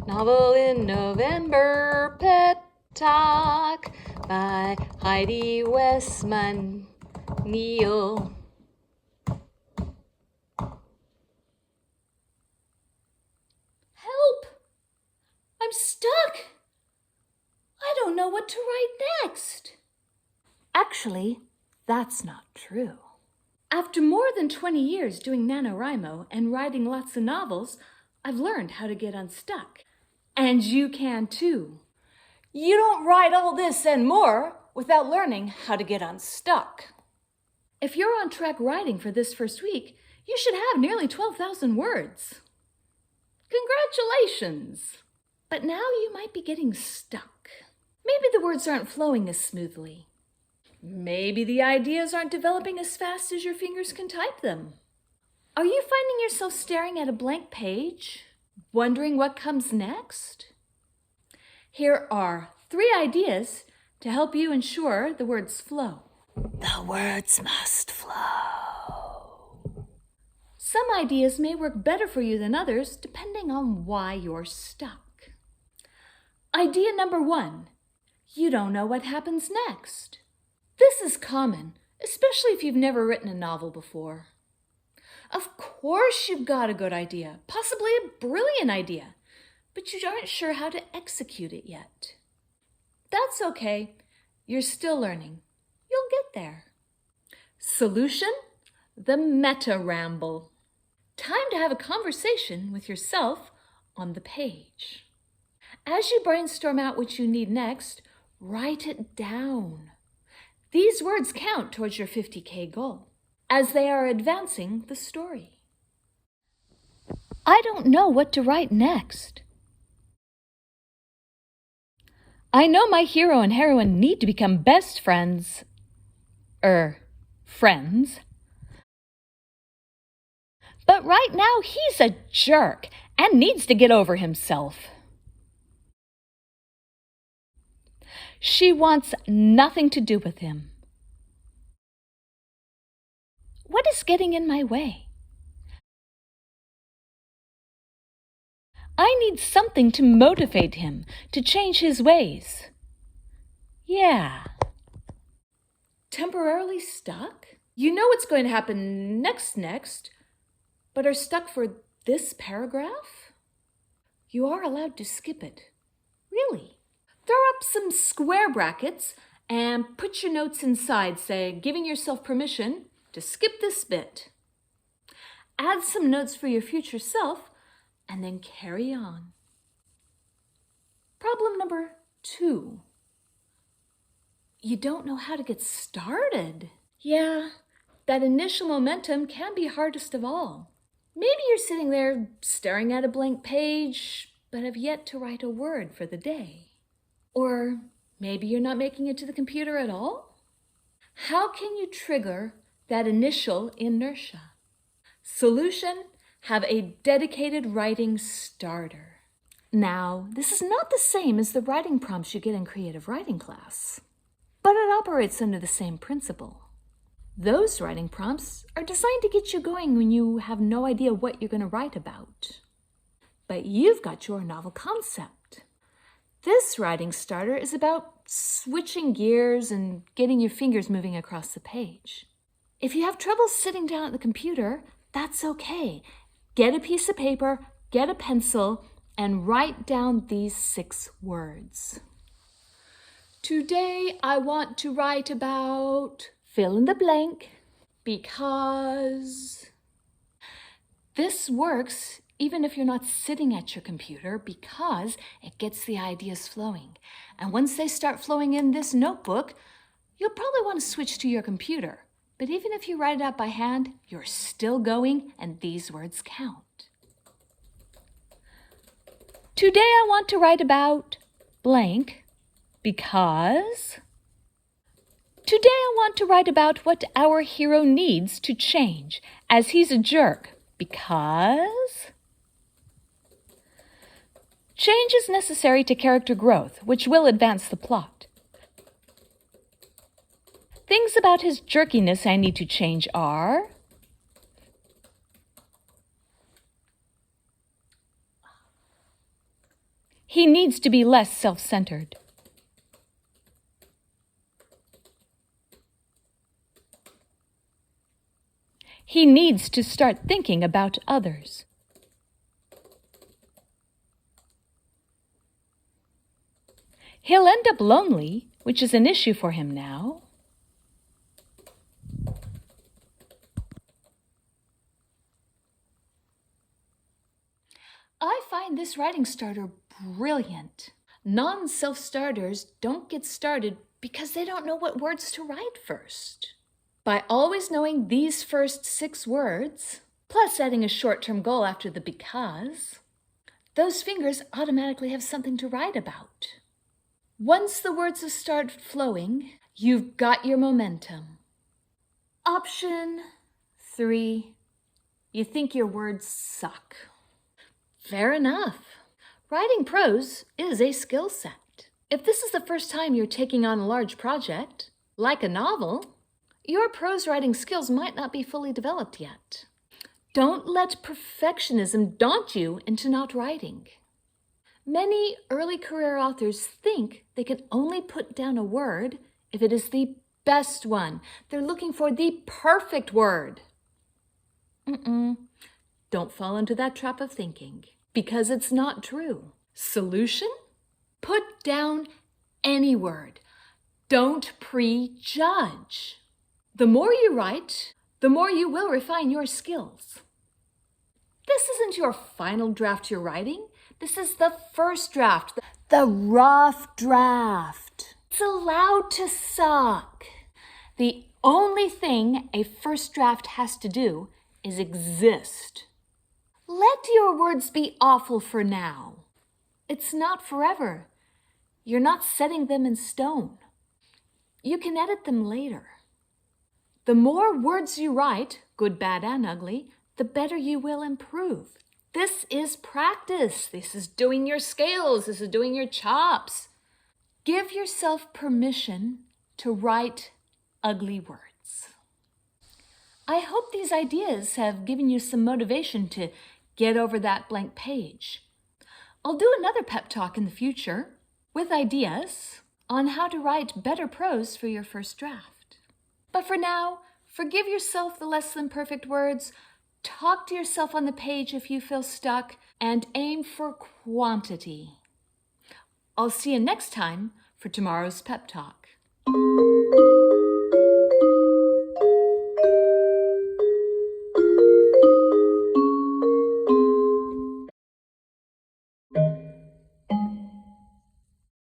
Novel in November, Pet Talk by Heidi Westman Neal. Help! I'm stuck! I don't know what to write next. Actually, that's not true. After more than 20 years doing NaNoWriMo and writing lots of novels, I've learned how to get unstuck. And you can too. You don't write all this and more without learning how to get unstuck. If you're on track writing for this first week, you should have nearly 12,000 words. Congratulations! But now you might be getting stuck. Maybe the words aren't flowing as smoothly. Maybe the ideas aren't developing as fast as your fingers can type them. Are you finding yourself staring at a blank page, wondering what comes next? Here are 3 ideas to help you ensure the words flow. The words must flow. Some ideas may work better for you than others, depending on why you're stuck. Idea number 1, you don't know what happens next. This is common, especially if you've never written a novel before. Of course you've got a good idea, possibly a brilliant idea, but you aren't sure how to execute it yet. That's okay. You're still learning. You'll get there. Solution? The meta ramble. Time to have a conversation with yourself on the page. As you brainstorm out what you need next, write it down. These words count towards your 50K goal, as they are advancing the story. I don't know what to write next. I know my hero and heroine need to become best friends. Friends. But right now he's a jerk and needs to get over himself. She wants nothing to do with him. What is getting in my way? I need something to motivate him, to change his ways. Yeah. Temporarily stuck? You know what's going to happen next, but are stuck for this paragraph? You are allowed to skip it. Really? Throw up some square brackets and put your notes inside, say, giving yourself permission to skip this bit. Add some notes for your future self, and then carry on. Problem number 2. You don't know how to get started. Yeah, that initial momentum can be hardest of all. Maybe you're sitting there staring at a blank page, but have yet to write a word for the day. Or maybe you're not making it to the computer at all? How can you trigger that initial inertia? Solution: have a dedicated writing starter. Now, this is not the same as the writing prompts you get in creative writing class, but it operates under the same principle. Those writing prompts are designed to get you going when you have no idea what you're going to write about. But you've got your novel concept. This writing starter is about switching gears and getting your fingers moving across the page. If you have trouble sitting down at the computer, that's okay. Get a piece of paper, get a pencil, and write down these 6 words. Today I want to write about fill in the blank because. This works even if you're not sitting at your computer because it gets the ideas flowing. And once they start flowing in this notebook, you'll probably want to switch to your computer. But even if you write it out by hand, you're still going and these words count. Today I want to write about blank because. Today I want to write about what our hero needs to change as he's a jerk because. Change is necessary to character growth, which will advance the plot. Things about his jerkiness I need to change are. He needs to be less self-centered. He needs to start thinking about others. He'll end up lonely, which is an issue for him now. I find this writing starter brilliant. Non-self-starters don't get started because they don't know what words to write first. By always knowing these first 6 words, plus adding a short-term goal after the because, those fingers automatically have something to write about. Once the words have started flowing, you've got your momentum. Option 3, you think your words suck. Fair enough. Writing prose is a skill set. If this is the first time you're taking on a large project, like a novel, your prose writing skills might not be fully developed yet. Don't let perfectionism daunt you into not writing. Many early career authors think they can only put down a word if it is the best one. They're looking for the perfect word. Don't fall into that trap of thinking, because it's not true. Solution? Put down any word. Don't prejudge. The more you write, the more you will refine your skills. This isn't your final draft you're writing. This is the first draft, the rough draft. It's allowed to suck. The only thing a first draft has to do is exist. Let your words be awful for now. It's not forever. You're not setting them in stone. You can edit them later. The more words you write, good, bad, and ugly, the better you will improve. This is practice. This is doing your scales. This is doing your chops. Give yourself permission to write ugly words. I hope these ideas have given you some motivation to get over that blank page. I'll do another pep talk in the future with ideas on how to write better prose for your first draft. But for now, forgive yourself the less than perfect words, talk to yourself on the page if you feel stuck, and aim for quantity. I'll see you next time for tomorrow's pep talk.